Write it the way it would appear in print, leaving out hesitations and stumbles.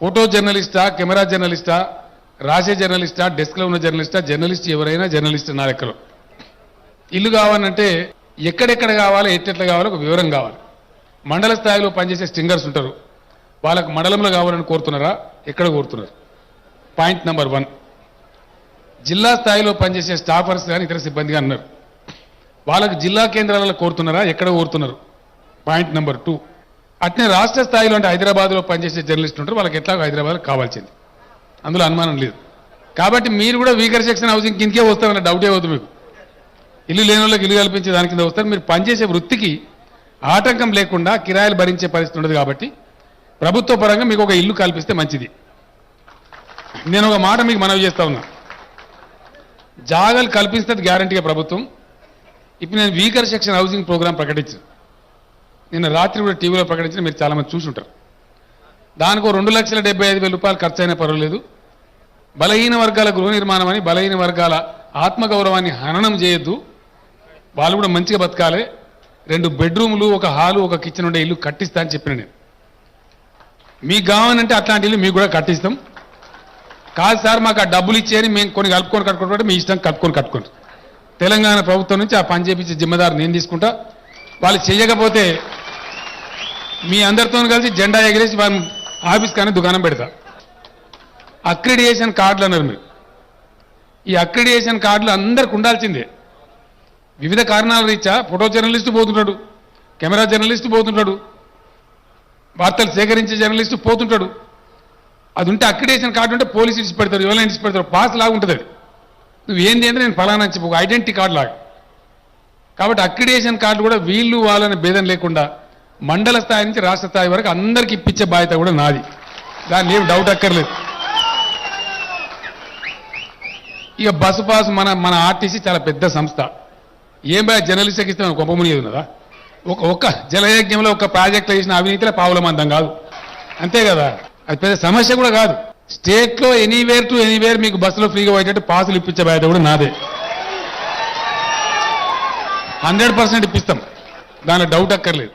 Photo జర్నలిస్టా, camera జర్నలిస్టా, రాసే జర్నలిస్టా, డెస్క్లో ఉన్న జర్నలిస్టా, journalist ఎవరైనా జర్నలిస్ట్ నా లెక్కలో. ఇల్లు కావాలంటే ఎక్కడెక్కడ కావాలి, ఎట్లెట్లా కావాలో ఒక వివరం కావాలి. మండల స్థాయిలో పనిచేసే స్టింగర్స్ ఉంటారు, వాళ్ళకు మండలంలో కావాలని కోరుతున్నారా, ఎక్కడ కోరుతున్నారు? Point number 1. జిల్లా స్థాయిలో పనిచేసే స్టాఫర్స్ కానీ ఇతర సిబ్బందిగా అన్నారు, వాళ్ళకు జిల్లా కేంద్రాలలో కోరుతున్నారా, ఎక్కడ కోరుతున్నారు? Point number 2. అట్నే రాష్ట్ర స్థాయిలో అంటే హైదరాబాద్లో పనిచేసే జర్నలిస్టులు ఉంటారు, వాళ్ళకి ఎట్లా హైదరాబాద్లో కావాల్సింది, అందులో అనుమానం లేదు. కాబట్టి మీరు కూడా వీకర్ సెక్షన్ హౌసింగ్ కిందకే వస్తారన్న డౌటే అవుతుంది మీకు. ఇల్లు లేని వాళ్ళకి ఇల్లు కల్పించే దాని కింద వస్తారు. మీరు పనిచేసే వృత్తికి ఆటంకం లేకుండా కిరాయిలు భరించే పరిస్థితి ఉండదు. కాబట్టి ప్రభుత్వ పరంగా మీకు ఒక ఇల్లు కల్పిస్తే మంచిది. నేను ఒక మాట మీకు మనవి చేస్తా ఉన్నా, జాగాలు కల్పిస్తుంది గ్యారంటీగా ప్రభుత్వం. ఇప్పుడు నేను వీకర్ సెక్షన్ హౌసింగ్ ప్రోగ్రాం ప్రకటించాను, నిన్న రాత్రి కూడా టీవీలో ప్రకటించిన, మీరు చాలామంది చూసి ఉంటారు. దానికి 2,75,000 రూపాయలు ఖర్చు అయినా పర్వాలేదు. బలహీన వర్గాల గృహ నిర్మాణం అని, బలహీన వర్గాల ఆత్మగౌరవాన్ని హననం చేయొద్దు, వాళ్ళు కూడా మంచిగా బతకాలి. 2 బెడ్రూములు, ఒక హాలు, ఒక కిచెన్ ఉండే ఇల్లు కట్టిస్తా అని చెప్పిన నేను. మీకు కావాలంటే అట్లాంటి ఇల్లు మీకు కూడా కట్టిస్తాం. కాదు సార్ మాకు ఆ డబ్బులు ఇచ్చేయని మేము కొన్ని కట్టుకోండి, మీ ఇష్టం కట్టుకోండి. తెలంగాణ ప్రభుత్వం నుంచి ఆ పని చేపించే జిమ్మదారు నేను తీసుకుంటా. వాళ్ళు చేయకపోతే మీ అందరితో కలిసి జెండా ఎగిరేసి వాళ్ళ ఆఫీస్ కానీ దుకాణం పెడతా. అక్రిడియేషన్ కార్డులు అన్నారు మీరు. ఈ అక్రిడియేషన్ కార్డులు అందరికి ఉండాల్సిందే. వివిధ కారణాల రీత్యా ఫోటో జర్నలిస్టు పోతుంటాడు, కెమెరా జర్నలిస్టు పోతుంటాడు, వార్తలు సేకరించే జర్నలిస్టు పోతుంటాడు. అది ఉంటే అక్రిడియేషన్ కార్డు ఉంటే పోలీసు ఇచ్చి పెడతారు, ఎవరైనా ఇచ్చి పెడతారు, పాస్ లాగా ఉంటుంది. అది నువ్వు ఏంది అంటే నేను ఫలానా చెప్పు, ఒక ఐడెంటిటీ కార్డు లాగా. కాబట్టి అక్రిడియేషన్ కార్డు కూడా వీళ్ళు వాళ్ళని భేదం లేకుండా మండల స్థాయి నుంచి రాష్ట్ర స్థాయి వరకు అందరికి ఇప్పించే బాధ్యత కూడా నాది, దాన్ని ఏం డౌట్ అక్కర్లేదు. ఇక బస్సు పాస్ మన ఆర్టీసీ చాలా పెద్ద సంస్థ. ఏం బాగా జర్నలిస్ట్కి ఇస్తే గొప్ప మునిగేది ఉన్నదా? ఒక్క జలయజ్ఞంలో ఒక ప్రాజెక్టులో వేసిన అవినీతిలో పావుల మందం కాదు, అంతే కదా. అది పెద్ద సమస్య కూడా కాదు. స్టేట్లో ఎనీవేర్ టు ఎనీవేర్ మీకు బస్సులో ఫ్రీగా పోయేటట్టు పాసులు ఇప్పించే బాధ్యత కూడా నాదే. 100% ఇప్పిస్తాం, దానిలో డౌట్ అక్కర్లేదు.